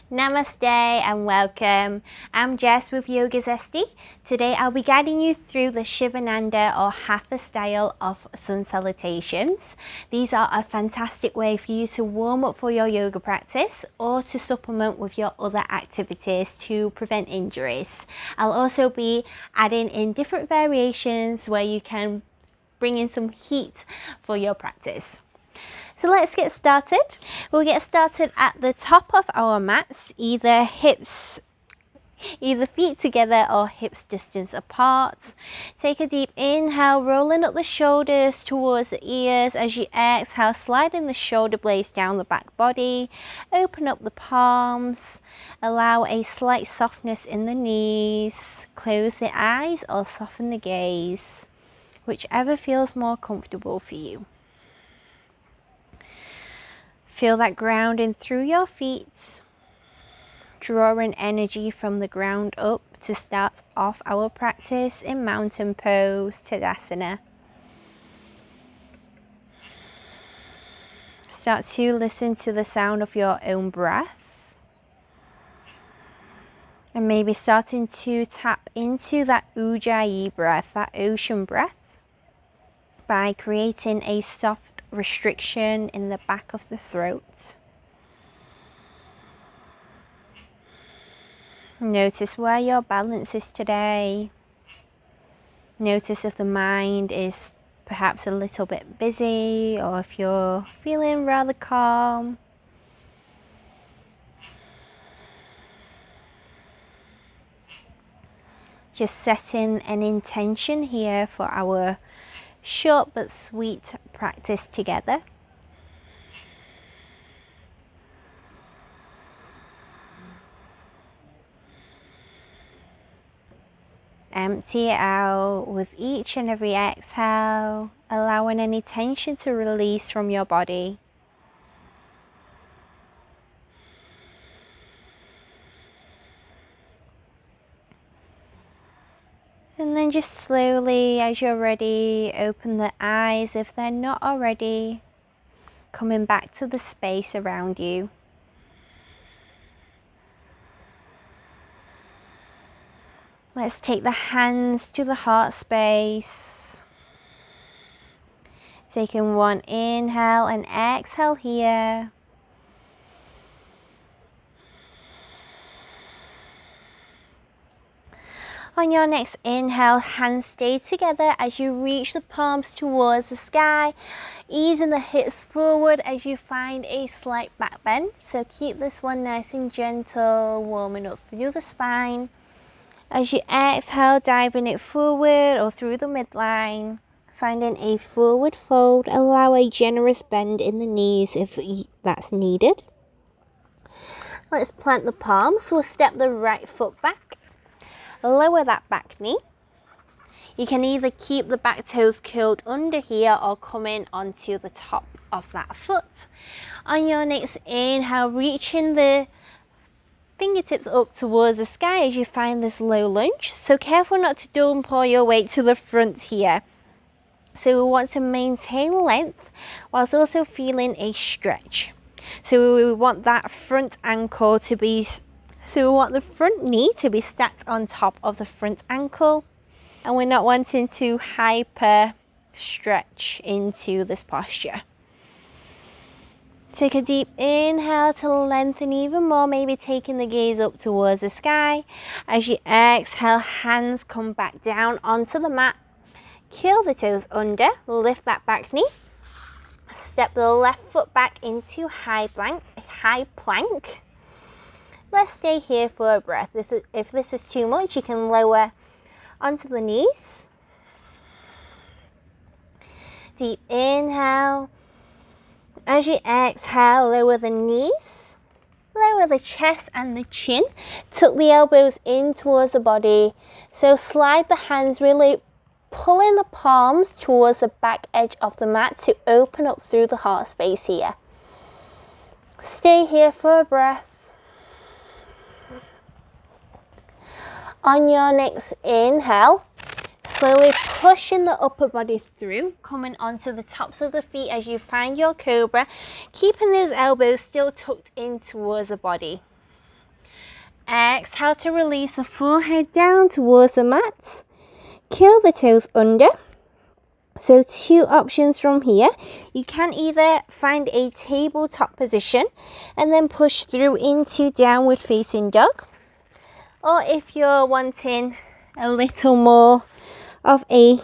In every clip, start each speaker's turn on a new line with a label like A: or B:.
A: Namaste and welcome. I'm Jess with Yoga Zesty. Today I'll be guiding you through the Sivananda or Hatha style of Sun Salutations. These are a fantastic way for you to warm up for your yoga practice or to supplement with your other activities to prevent injuries. I'll also be adding in different variations where you can bring in some heat for your practice. So let's get started. We'll get started at the top of our mats, either feet together or hips distance apart. Take a deep inhale, rolling up the shoulders towards the ears. As you exhale, sliding the shoulder blades down the back body. Open up the palms. Allow a slight softness in the knees. Close the eyes or soften the gaze, whichever feels more comfortable for you. Feel that grounding through your feet, drawing energy from the ground up to start off our practice in mountain pose, Tadasana. Start to listen to the sound of your own breath, and maybe starting to tap into that Ujjayi breath, that ocean breath, by creating a soft restriction in the back of the throat. Notice where your balance is today. Notice if the mind is perhaps a little bit busy or if you're feeling rather calm. Just setting an intention here for our short but sweet practice together. Empty it out with each and every exhale, allowing any tension to release from your body. And then just slowly, as you're ready, open the eyes if they're not already, coming back to the space around you. Let's take the hands to the heart space. Taking one inhale and exhale here. On your next inhale, hands stay together as you reach the palms towards the sky, easing the hips forward as you find a slight back bend. So keep this one nice and gentle, warming up through the spine. As you exhale, diving it forward or through the midline, finding a forward fold. Allow a generous bend in the knees if that's needed. Let's plant the palms. We'll step the right foot back. Lower that back knee. You can either keep the back toes curled under here or come in onto the top of that foot. On your next inhale, reaching the fingertips up towards the sky as you find this low lunge. So careful not to dump all your weight to the front here. So we want to maintain length whilst also feeling a stretch. So we want that front ankle to be So we want the front knee to be stacked on top of the front ankle, and we're not wanting to hyper stretch into this posture. Take a deep inhale to lengthen even more, maybe taking the gaze up towards the sky. As you exhale, hands come back down onto the mat. Curl the toes under, lift that back knee. Step the left foot back into high plank. Let's stay here for a breath. If this is too much, you can lower onto the knees. Deep inhale. As you exhale, lower the knees. Lower the chest and the chin. Tuck the elbows in towards the body. So slide the hands, really pulling the palms towards the back edge of the mat to open up through the heart space here. Stay here for a breath. On your next inhale, slowly pushing the upper body through, coming onto the tops of the feet as you find your cobra, keeping those elbows still tucked in towards the body. Exhale to release the forehead down towards the mat. Curl the toes under. So 2 options from here. You can either find a tabletop position and then push through into downward facing dog. Or if you're wanting a little more of a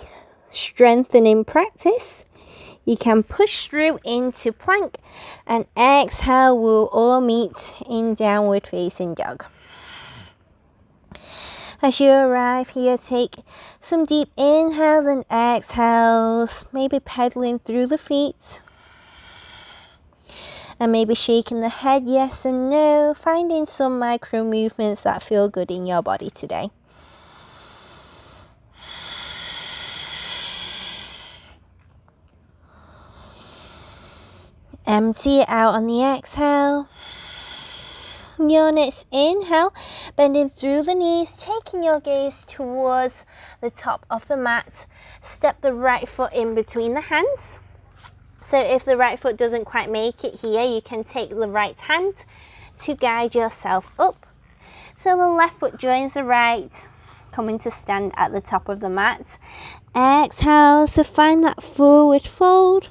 A: strengthening practice, you can push through into plank and exhale, we'll all meet in downward facing dog. As you arrive here, take some deep inhales and exhales, maybe pedaling through the feet. And maybe shaking the head yes and no, finding some micro movements that feel good in your body today. Empty it out on the exhale. Your next inhale, bending through the knees, taking your gaze towards the top of the mat. Step the right foot in between the hands. So if the right foot doesn't quite make it here, you can take the right hand to guide yourself up. So the left foot joins the right, coming to stand at the top of the mat. Exhale to find that forward fold.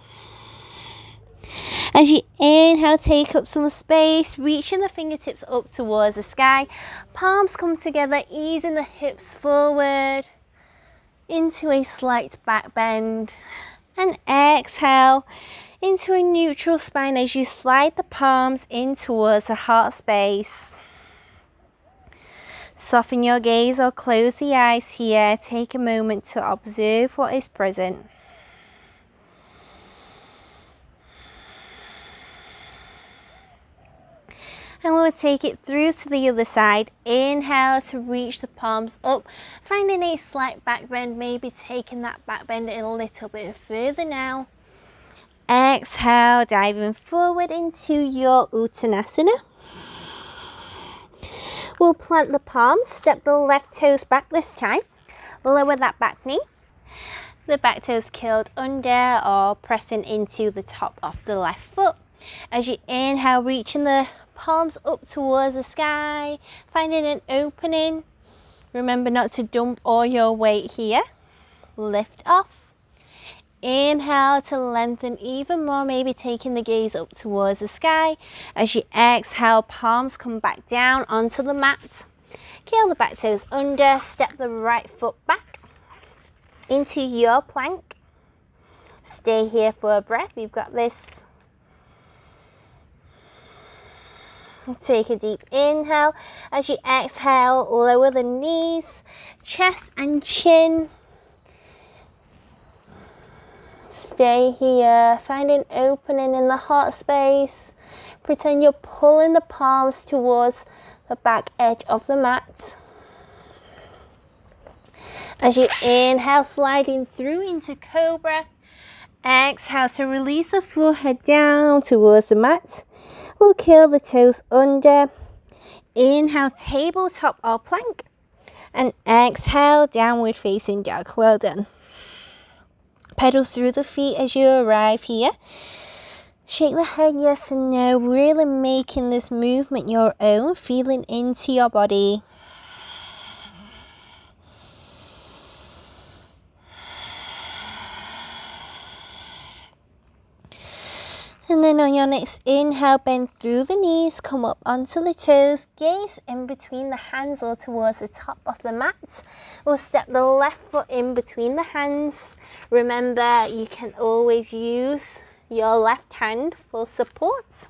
A: As you inhale, take up some space, reaching the fingertips up towards the sky. Palms come together, easing the hips forward into a slight back bend. And exhale into a neutral spine as you slide the palms in towards the heart space. Soften your gaze or close the eyes here. Take a moment to observe what is present. And we'll take it through to the other side. Inhale to reach the palms up, finding a slight back bend, maybe taking that back bend a little bit further now. Exhale, diving forward into your Uttanasana. We'll plant the palms, step the left toes back this time. Lower that back knee. The back toes curled under or pressing into the top of the left foot. As you inhale, reaching the palms up towards the sky, finding an opening. Remember not to dump all your weight here. Lift off. Inhale to lengthen even more, maybe taking the gaze up towards the sky. As you exhale, palms come back down onto the mat. Curl the back toes under, step the right foot back into your plank. Stay here for a breath, we've got this. Take a deep inhale. As you exhale, lower the knees, chest and chin. Stay here, find an opening in the heart space. Pretend you're pulling the palms towards the back edge of the mat. As you inhale, sliding through into Cobra. Exhale to release the forehead down towards the mat. We'll curl the toes under. Inhale, tabletop or plank. And exhale, downward facing dog. Well done. Pedal through the feet as you arrive here. Shake the head yes and no. Really making this movement your own. Feeling into your body. And then on your next inhale, bend through the knees, come up onto the toes, gaze in between the hands or towards the top of the mat. We'll step the left foot in between the hands. Remember, you can always use your left hand for support.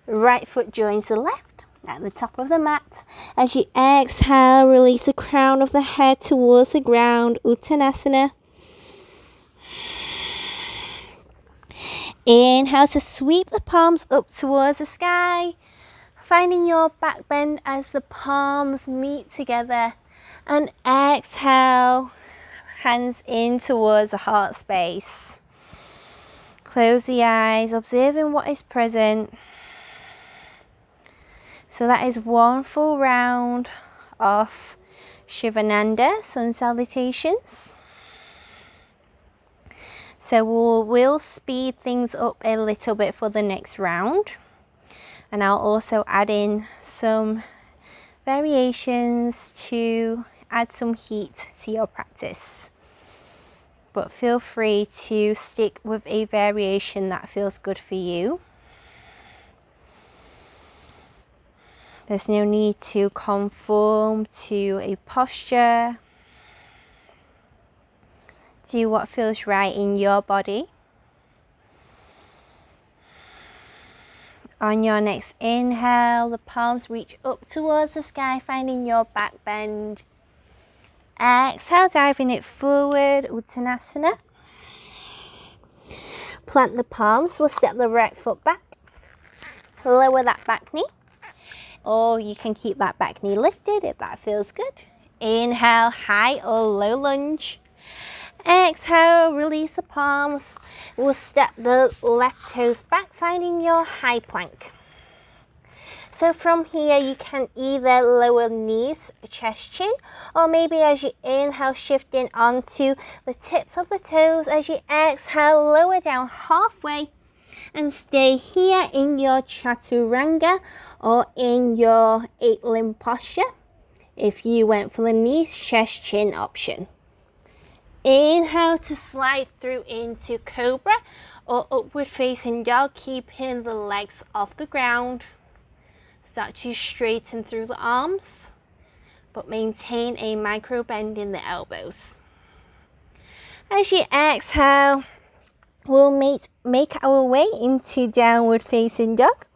A: Right foot joins the left at the top of the mat. As you exhale, release the crown of the head towards the ground, Uttanasana. Inhale to sweep the palms up towards the sky, finding your back bend as the palms meet together. And exhale, hands in towards the heart space. Close the eyes, observing what is present. So that is one full round of Sivananda Sun Salutations. So we'll speed things up a little bit for the next round. And I'll also add in some variations to add some heat to your practice. But feel free to stick with a variation that feels good for you. There's no need to conform to a posture. Do what feels right in your body. On your next inhale, the palms reach up towards the sky, finding your back bend. Exhale, diving it forward, Uttanasana. Plant the palms, we'll step the right foot back. Lower that back knee. Or you can keep that back knee lifted if that feels good. Inhale, high or low lunge. Exhale, release the palms. We'll step the left toes back, finding your high plank. So from here, you can either lower knees, chest, chin, or maybe as you inhale, shifting onto the tips of the toes. As you exhale, lower down halfway and stay here in your chaturanga or in your 8-limb posture if you went for the knees, chest, chin option. Inhale to slide through into cobra or upward facing dog, keeping the legs off the ground. Start to straighten through the arms, but maintain a micro bend in the elbows. As you exhale, we'll make our way into downward facing dog.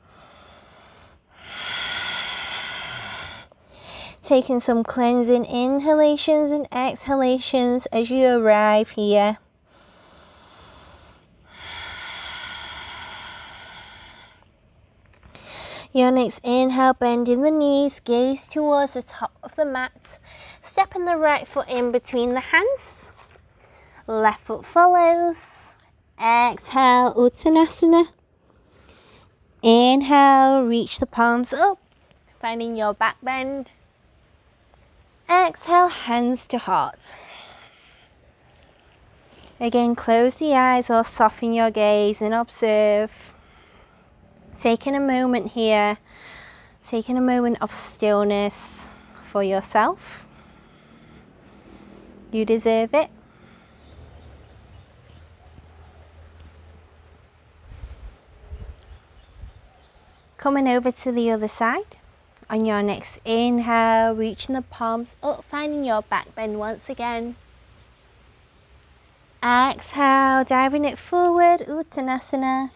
A: Taking some cleansing inhalations and exhalations as you arrive here. Your next inhale, bending the knees, gaze towards the top of the mat. Stepping the right foot in between the hands. Left foot follows. Exhale, Uttanasana. Inhale, reach the palms up, finding your back bend. Exhale, hands to heart. Again, close the eyes or soften your gaze and observe. Taking a moment here, taking a moment of stillness for yourself. You deserve it. Coming over to the other side. On your next inhale, reaching the palms up, finding your back bend once again. Exhale, diving it forward, Uttanasana.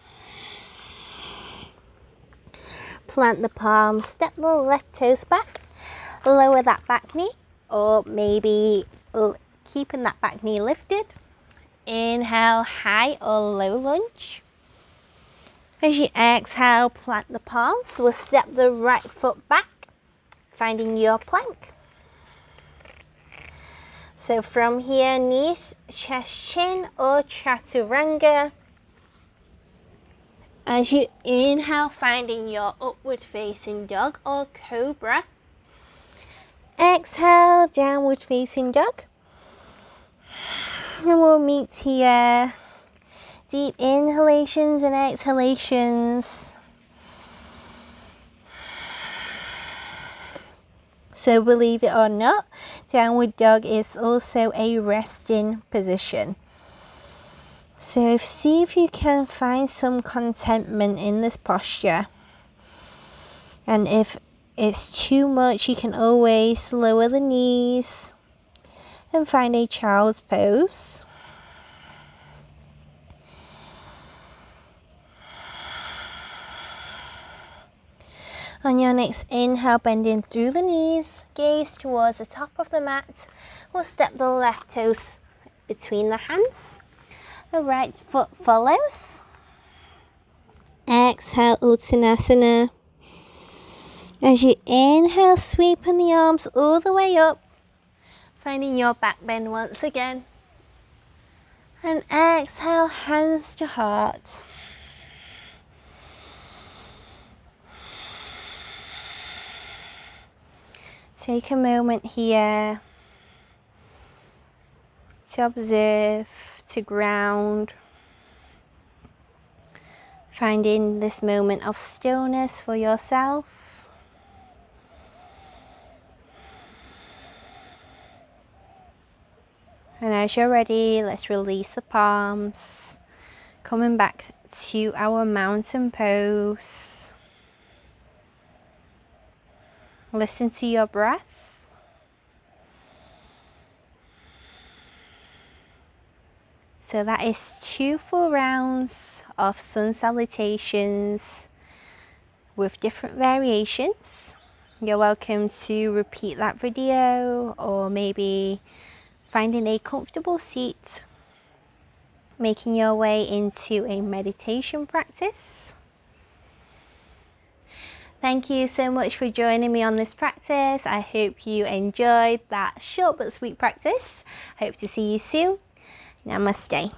A: Plant the palms, step the left toes back, lower that back knee, or maybe keeping that back knee lifted. Inhale, high or low lunge. As you exhale, plant the palms. We'll step the right foot back, finding your plank. So from here, knees, chest, chin, or chaturanga. As you inhale, finding your upward facing dog or cobra. Exhale, downward facing dog. And we'll meet here. Deep inhalations and exhalations. So believe it or not, downward dog is also a resting position. So see if you can find some contentment in this posture. And if it's too much, you can always lower the knees and find a child's pose. On your next inhale, bending through the knees, gaze towards the top of the mat. We'll step the left toes between the hands. The right foot follows. Exhale, Uttanasana. As you inhale, sweeping the arms all the way up, finding your back bend once again. And exhale, hands to heart. Take a moment here to observe, to ground, finding this moment of stillness for yourself. And as you're ready, let's release the palms, coming back to our mountain pose. Listen to your breath. So that is 2 full rounds of Sun Salutations with different variations. You're welcome to repeat that video, or maybe finding a comfortable seat, making your way into a meditation practice. Thank you so much for joining me on this practice. I hope you enjoyed that short but sweet practice. Hope to see you soon. Namaste.